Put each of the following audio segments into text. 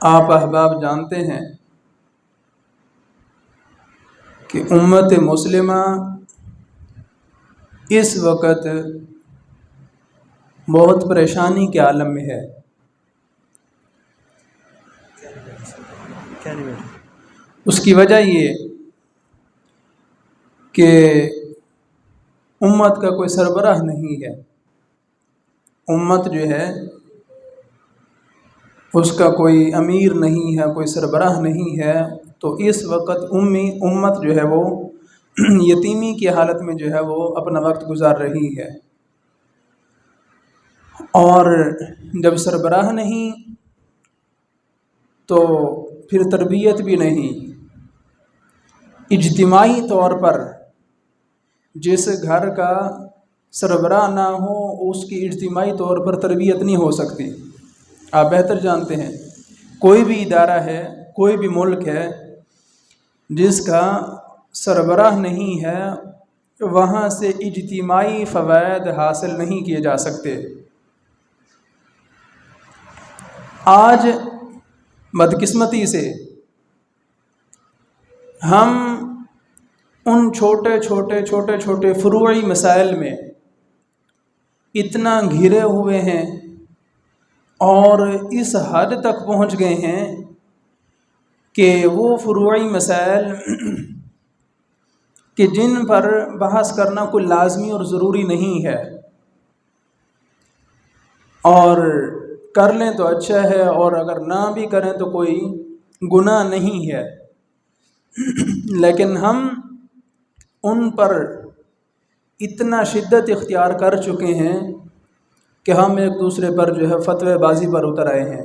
آپ احباب جانتے ہیں کہ امت مسلمہ اس وقت بہت پریشانی کے عالم میں ہے۔ اس کی وجہ یہ کہ امت کا کوئی سربراہ نہیں ہے۔ امت جو ہے اس کا کوئی امیر نہیں ہے، کوئی سربراہ نہیں ہے، تو اس وقت امت جو ہے وہ یتیمی کی حالت میں جو ہے وہ اپنا وقت گزار رہی ہے۔ اور جب سربراہ نہیں تو پھر تربیت بھی نہیں۔ اجتماعی طور پر جس گھر کا سربراہ نہ ہو اس کی اجتماعی طور پر تربیت نہیں ہو سکتی۔ آپ بہتر جانتے ہیں کوئی بھی ادارہ ہے، کوئی بھی ملک ہے جس کا سربراہ نہیں ہے، وہاں سے اجتماعی فوائد حاصل نہیں کیے جا سکتے۔ آج بدقسمتی سے ہم ان چھوٹے فروعی مسائل میں اتنا گھرے ہوئے ہیں اور اس حد تک پہنچ گئے ہیں کہ وہ فروعی مسائل کہ جن پر بحث کرنا کوئی لازمی اور ضروری نہیں ہے، اور کر لیں تو اچھا ہے اور اگر نہ بھی کریں تو کوئی گناہ نہیں ہے، لیکن ہم ان پر اتنا شدت اختیار کر چکے ہیں کہ ہم ایک دوسرے پر جو ہے فتوی بازی پر اتر آئے ہیں۔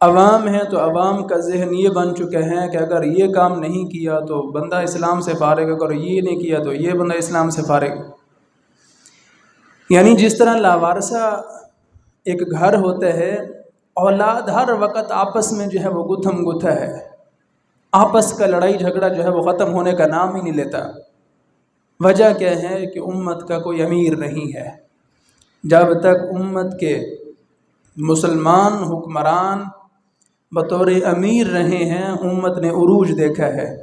عوام ہیں تو عوام کا ذہن یہ بن چکے ہیں کہ اگر یہ کام نہیں کیا تو بندہ اسلام سے فارغ، اگر یہ نہیں کیا تو یہ بندہ اسلام سے فارغ۔ یعنی جس طرح لاوارثہ ایک گھر ہوتا ہے، اولاد ہر وقت آپس میں جو ہے وہ گتھم گتھا ہے، آپس کا لڑائی جھگڑا جو ہے وہ ختم ہونے کا نام ہی نہیں لیتا۔ وجہ کیا ہے کہ امت کا کوئی امیر نہیں ہے۔ جب تک امت کے مسلمان حکمران بطور امیر رہے ہیں، امت نے عروج دیکھا ہے۔